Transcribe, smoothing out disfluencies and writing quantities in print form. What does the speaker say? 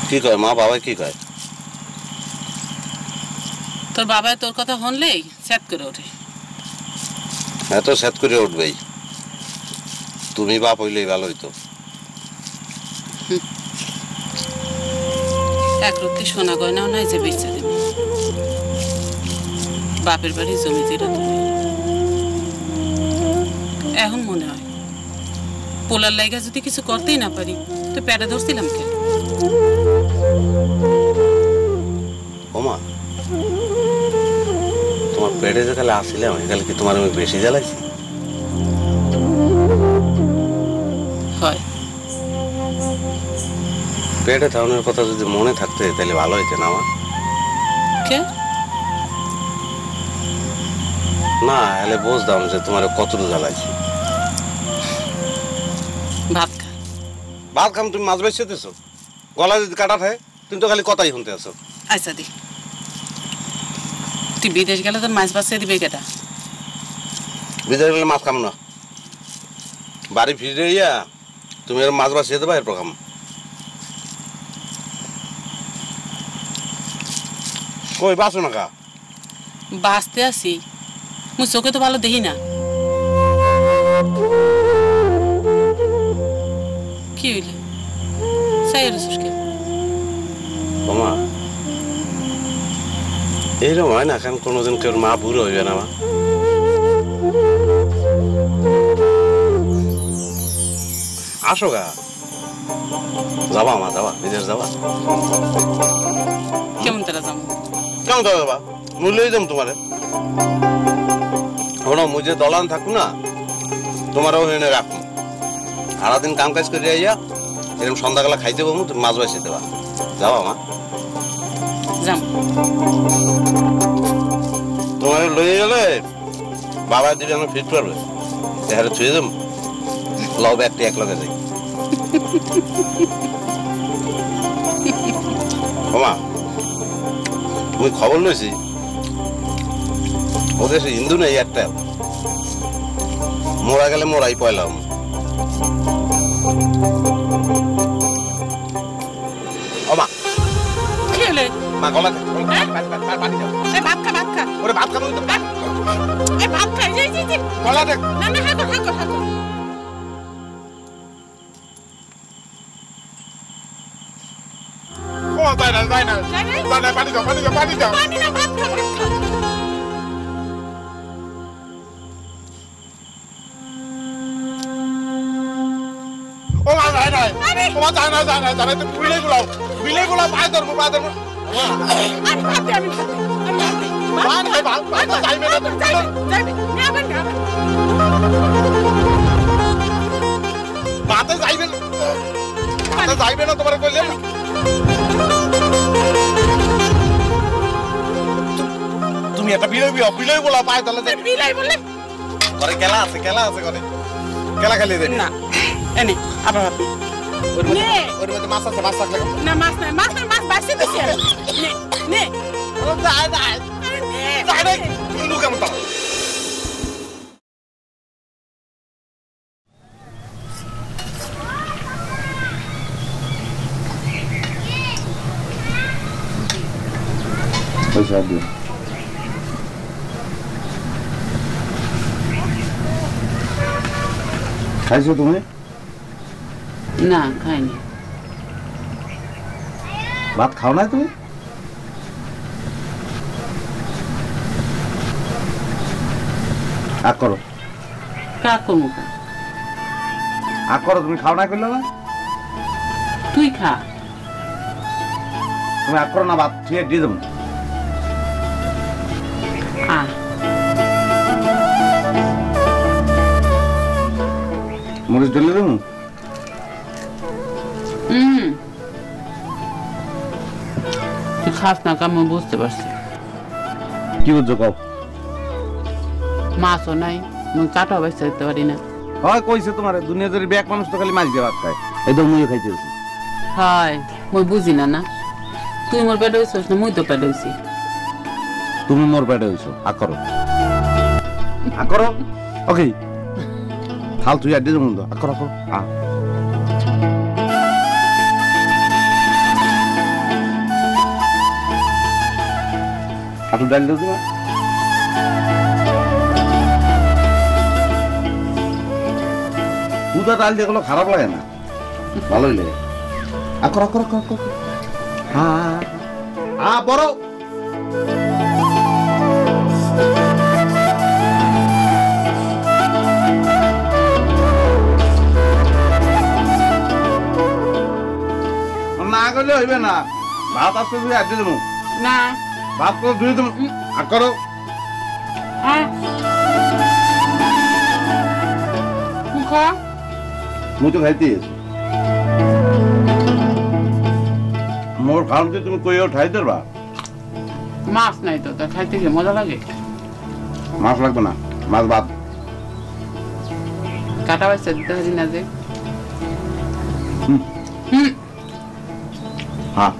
কি কয় মা বাবা কি কয়? তোর বাবা তোর কথা শুনলেই স্যাত করে ওঠে। এত স্যাত করে উঠবেই, তুমি বাপ হইলেই ভালো হইতো। এক রত্তি সোনা গয়নাও নাই যে বেচে দেবে। বাপের বাড়ি জমি দিরা তুমি। এখন মনে হয় পোলার লাইগা যদি কিছু করতেই না পারি তো প্যারা ধরছিলাম কেন? ওমা, তোমার পেটে যে তাহলে আসছিলাম এখানে কি তোমার আমি বেশি জ্বালাইছি? হয় পেটে থাউনের কথা যদি মনে থাকতে তাহলে ভালো হইতো না আমার? কে না এলে বুঝতাম যে তোমার কতটুকু জ্বালাইছি। ভাত খা। ভাত খাম? তুমি মাছ বেছে দিছো, গলা যদি কাটা থাকে তুমি তো খালি কথাই শুনতে আছো। আচ্ছা দি, তুই বিদেশ গেলে তোর মাছ বাঁচিয়ে দিবে কেটা? বিদেশ গেলে মাছ খাম না, বাড়ি ফিরে ইয়া তুমি মাছ বাঁচিয়ে দেবা এরপর খাম। কই বাঁচো না কা? বাঁচতে আসি, মুই চোখে তো ভালো দেখি না। কি হইলে চাই রসুসকে? ওমা এইরকম হয় না, এখন কোনোদিন কেউ মা বুড়ো হইবে না? মা আসো গা, যাবা মা, যাবা বিদেশ যাবা? কেমন তারা যাবো? কেমন তো যাবা? মূল্যই দাম তোমারে। শোনো মুই যে দলান থাকু না তোমারও এনে রাখুন, সারাদিন কাম কাজ করে আইয়া এরকম সন্ধ্যাবেলা খাইতে পাবো, তুমি মাছ বাঁচিয়ে দেবা। যাবা মা? যাম। তোমার লইয়ে গেলে বাবা দিদি আমার ফিট পারবে, দেখারে ছুঁয়ে যাম, লাও ব্যাগটি এক লগে যাই। ওমা তুমি খবর লইছি ও দেশে হিন্দু নেই একটা, মোরা গেলে মোরাই পয়লাম। ওমা কি হলে? মা গলা ভাত খা, ভাত খা। ওরে ভাত খাবো তো ভাত খাই যাই যাই। গলা দেখ না না, হাঁকো হাঁকো হাঁকো। ও তাই না তাই না তাই না, পানি দাও পানি দাও পানি দাও। পানি না, ভাত খা, ভাত খা। ও মা তাই না, ও মা তাই না তাই না তাই না, তুমি বিলে গুলাও পায় ধরবো পায় ধরবো। আমি ভাত দে, আমি ভাত দে, আমি ভাত দে। ভাত খাই ভাত ভাত যাইবে না তুমি। যাইবে না, আবার না। ভাতে যাইবে না, ভাতে যাইবে না তোমার কইলে। তুমি একটা বিলই বলা পায় তাহলে বিলাই বলে ঘরে খেলা আছে ঘরে খেলা খেলি দেন না। এনে আবার ভাত ওর মধ্যে মাছ আছে, মাছ থাকলে না। মাছ নাই, মাছ নাই, মাছ বাঁচিয়ে দিছি আমি। নে নে যায় যায় যায় ইনু কেমন তো পয়সা দিও। খাইছো তুমি? না খাইনি। ভাত খাও না তুমি? আগ করো, কাক করবো কা? আগ করো, তুমি খাও না করলে না? তুই খা। তুমি আগ করো না, ভাত ছুঁয়ে দিয়ে দেবো। মরিচ ঢেলে দেবো। তুই খাস না কাম, বুঝতে পারছি। কি বুঝছো কও? মাছও নাই, চাটাও বেঁচে দিতে পারি না। হয় কইছে তোমার দুনিয়া ধরে ব্যাগ মানুষ তো খালি মাছ দিয়ে ভাত খায়, এই তো মুই খাইতেছি। হয় মই বুঝি না। না তুই মোর পেটে হইছিস না, মুই তো পেটে হইছি। তুমি মোর পেটে হইছো। আগ করো, আগ করো। ওকে থাল তুই আড্ডি যাবো, আগ করো আ আটু ডাল দাও তোমার পুদা ডাল দিয়ে কোনো খারাপ লাগে না ভালোই লাগে আকর আকর আকর আকর হ্যাঁ হ্যাঁ বড় না করলে হইবে না ভাত আসতে তুমি আজ দেবো না ভাত করে ধুয়ে দেবো আর করো মুই তো খাইতে মোর খাওয়াতে তুমি কইও ঠাই দেবা মাছ নাই তো তা খাইতে গিয়ে মজা লাগে মাছ লাগবে না মাছ ভাত কাটা বাচ্চা দিতে পারি না যে হ্যাঁ